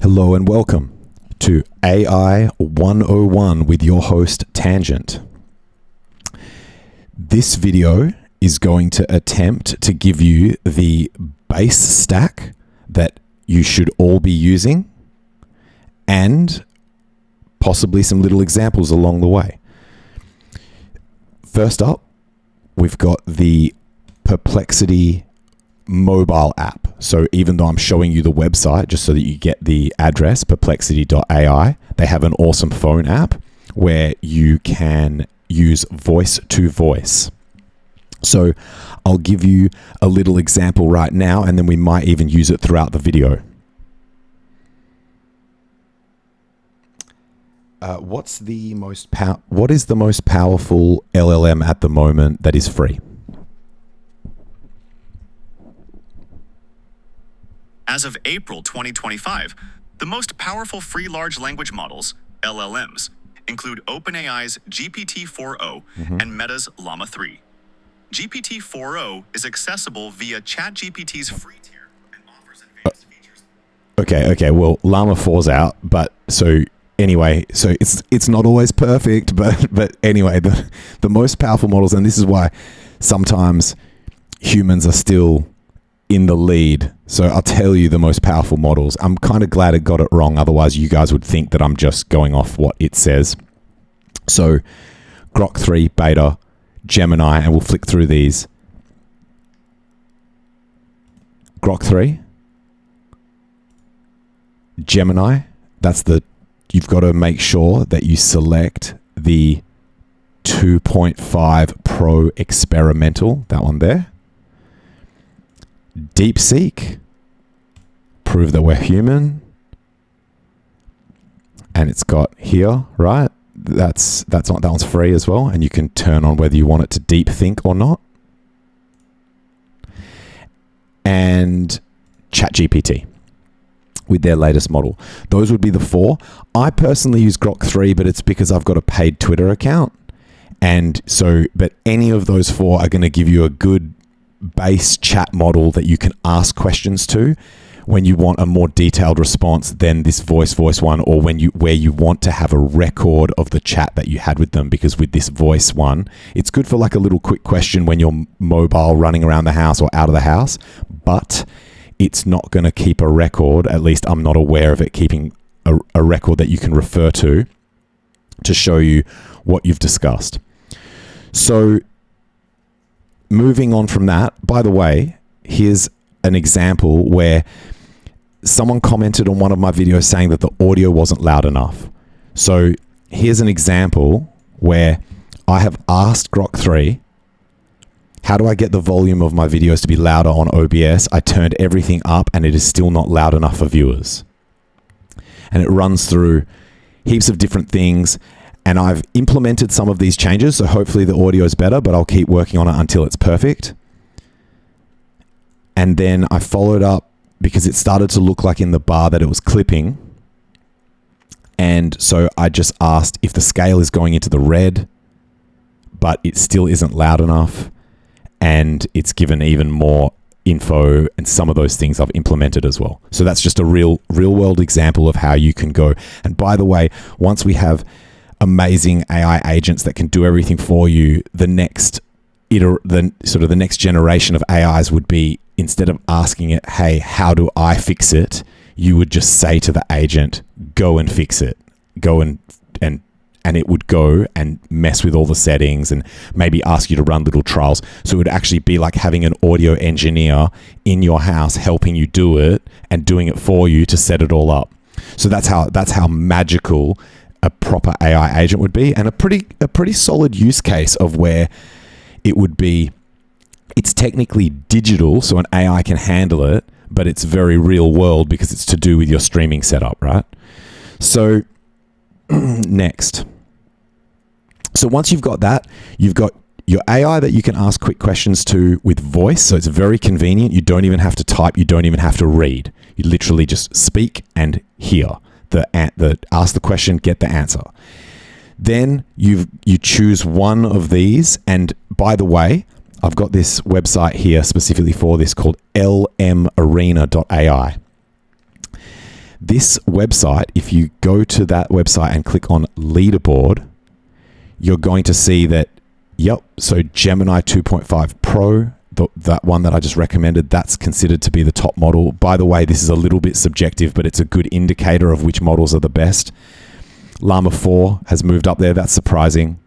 Hello and welcome to AI 101 with your host Tangent. This video is going to attempt to give you the base stack that you should all be using and possibly some little examples along the way. First up, we've got the Perplexity mobile app. So even though I'm showing you the website just so that you get the address, perplexity.ai, they have an awesome phone app where you can use voice to voice. So I'll give you a little example right now, and then we might even use it throughout the video. What is the most powerful LLM at the moment that is free? As of April 2025, the most powerful free large language models, LLMs, include OpenAI's GPT-4o and Meta's Llama 3. GPT-4o is accessible via ChatGPT's free tier and offers advanced features. Okay, well, Llama 4's out, but so anyway, so it's not always perfect, but anyway, the most powerful models, and this is why sometimes humans are still in the lead. So I'll tell you the most powerful models. I'm kind of glad it got it wrong. Otherwise, you guys would think that I'm just going off what it says. So Grok 3, Beta, Gemini, and we'll flick through these. Grok 3, Gemini, you've got to make sure that you select the 2.5 Pro Experimental, that one there. DeepSeek, prove that we're human, and it's got here, right? That one's free as well, and you can turn on whether you want it to deep think or not. And ChatGPT with their latest model. Those would be the four. I personally use Grok 3, but it's because I've got a paid Twitter account, and so but any of those four are going to give you a good base chat model that you can ask questions to when you want a more detailed response than this voice one, or where you want to have a record of the chat that you had with them. Because with this voice one, it's good for like a little quick question when you're mobile running around the house or out of the house, but it's not going to keep a record. At least I'm not aware of it keeping a record that you can refer to show you what you've discussed. So moving on from that, by the way, here's an example where someone commented on one of my videos saying that the audio wasn't loud enough. So here's an example where I have asked Grok 3, how do I get the volume of my videos to be louder on OBS? I turned everything up and it is still not loud enough for viewers. And it runs through heaps of different things. And I've implemented some of these changes, so hopefully the audio is better, but I'll keep working on it until it's perfect. And then I followed up because it started to look like in the bar that it was clipping. And so I just asked if the scale is going into the red, but it still isn't loud enough. And it's given even more info, and some of those things I've implemented as well. So that's just a real world example of how you can go. And by the way, once we have amazing AI agents that can do everything for you, the next generation of AIs would be, instead of asking it, hey, how do I fix it? You would just say to the agent, go and fix it. Go and it would go and mess with all the settings and maybe ask you to run little trials. So it would actually be like having an audio engineer in your house helping you do it and doing it for you to set it all up. So that's how magical a proper AI agent would be, and a pretty solid use case of where it would be. It's technically digital, so an AI can handle it, but it's very real world because it's to do with your streaming setup, right? So next. So once you've got that, you've got your AI that you can ask quick questions to with voice. So it's very convenient. You don't even have to type. You don't even have to read. You literally just speak and hear. Ask the question, get the answer. Then you choose one of these, and by the way, I've got this website here specifically for this called lmarena.ai. This website, if you go to that website and click on leaderboard, you're going to see that, yep, so Gemini 2.5 Pro, that one that I just recommended, that's considered to be the top model. By the way, this is a little bit subjective, but it's a good indicator of which models are the best. Llama 4 has moved up there. That's surprising.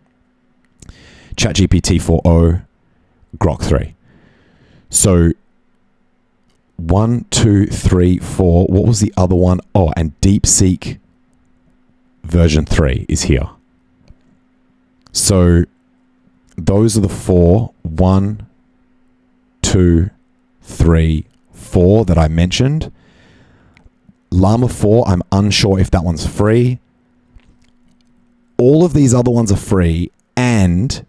ChatGPT 4o, Grok 3. So 1, 2, 3, 4. What was the other one? Oh, and DeepSeek version 3 is here. So those are the 4. 1, 2, 3, 4 that I mentioned. Llama 4, I'm unsure if that one's free. All of these other ones are free, and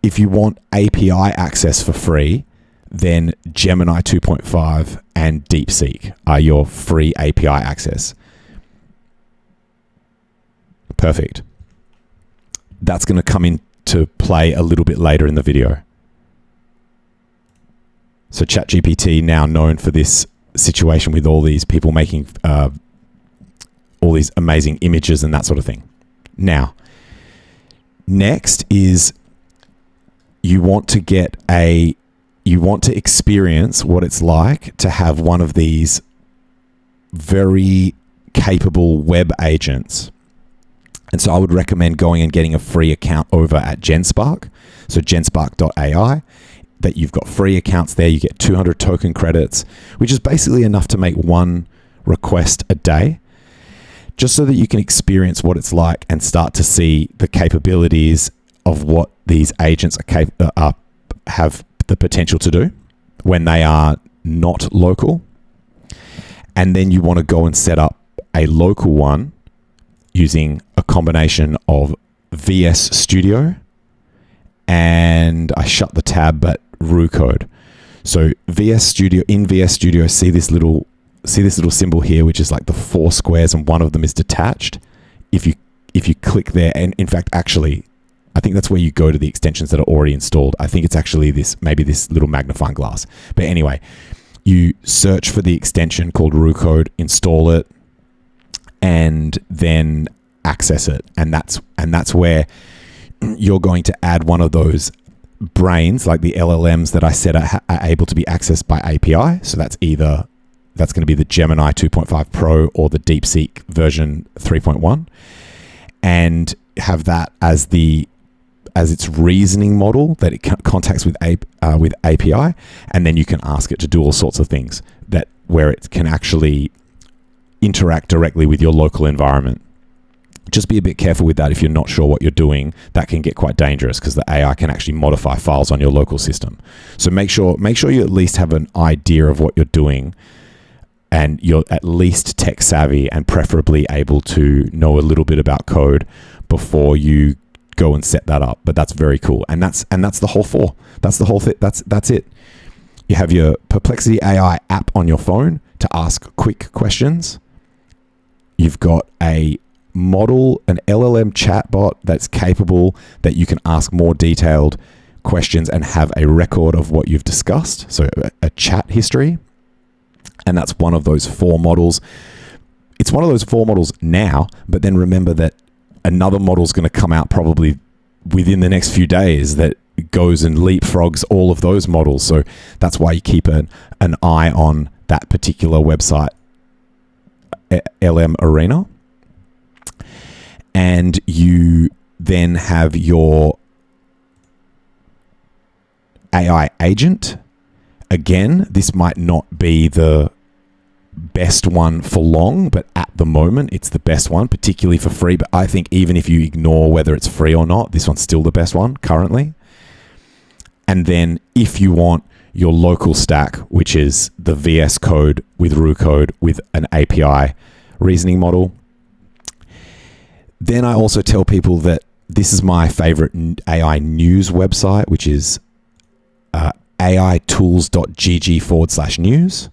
if you want API access for free, then Gemini 2.5 and DeepSeek are your free API access. Perfect. That's going to come into play a little bit later in the video. So ChatGPT, now known for this situation with all these people making all these amazing images and that sort of thing. Now, next is you want to experience what it's like to have one of these very capable web agents. And so I would recommend going and getting a free account over at GenSpark. So GenSpark.ai, that you've got free accounts there. You get 200 token credits, which is basically enough to make one request a day, just so that you can experience what it's like and start to see the capabilities of what these agents have the potential to do when they are not local. And then you want to go and set up a local one using a combination of VS Studio and I shut the tab, but RooCode. So VS Studio, in VS Studio, see this little symbol here, which is like the 4 squares, and one of them is detached. If you click there, and in fact, actually, I think that's where you go to the extensions that are already installed. I think it's actually maybe this little magnifying glass. But anyway, you search for the extension called RooCode, install it, and then access it. And that's where you're going to add one of those brains, like the LLMs that I said are able to be accessed by API. So that's going to be the Gemini 2.5 Pro or the DeepSeek version 3.1, and have that as its reasoning model that it contacts with API, and then you can ask it to do all sorts of things where it can actually interact directly with your local environment. Just be a bit careful with that if you're not sure what you're doing. That can get quite dangerous because the AI can actually modify files on your local system. So make sure you at least have an idea of what you're doing, and you're at least tech savvy and preferably able to know a little bit about code before you go and set that up. But that's very cool. And that's the whole 4. That's the whole thing. That's it. You have your Perplexity AI app on your phone to ask quick questions. You've got an LLM chatbot that's capable, that you can ask more detailed questions and have a record of what you've discussed. So a chat history. And that's one of those 4 models. It's one of those 4 models now, but then remember that another model is going to come out probably within the next few days that goes and leapfrogs all of those models. So that's why you keep an eye on that particular website, LM Arena. And you then have your AI agent. Again, this might not be the best one for long, but at the moment, it's the best one, particularly for free. But I think even if you ignore whether it's free or not, this one's still the best one currently. And then if you want your local stack, which is the VSCode with RooCode with an API reasoning model, then I also tell people that this is my favorite AI news website, which is aitools.gg/news.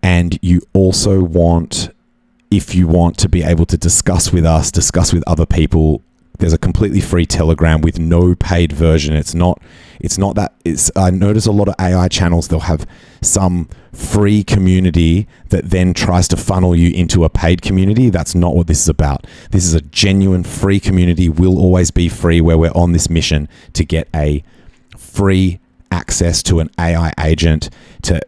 And you also want, if you want to be able to discuss with us, discuss with other people There's a completely free Telegram with no paid version. It's not that. I notice a lot of AI channels, they'll have some free community that then tries to funnel you into a paid community. That's not what this is about. This is a genuine free community, will always be free, where we're on this mission to get a free access to an AI agent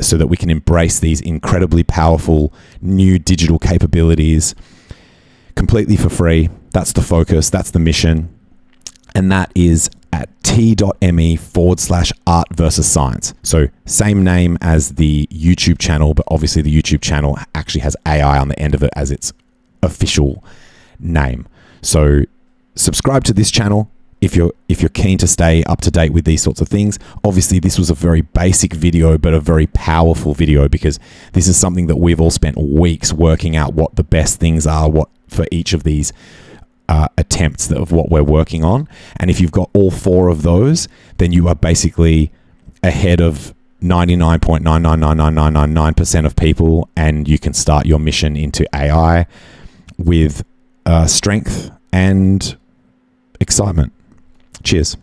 so that we can embrace these incredibly powerful new digital capabilities completely for free. That's the focus. That's the mission. And that is at t.me/art versus science. So same name as the YouTube channel, but obviously the YouTube channel actually has AI on the end of it as its official name. So subscribe to this channel if you're keen to stay up to date with these sorts of things. Obviously, this was a very basic video, but a very powerful video, because this is something that we've all spent weeks working out what the best things are, what for each of these attempts of what we're working on. And if you've got all 4 of those, then you are basically ahead of 99.99999% of people, and you can start your mission into AI with strength and excitement. Cheers.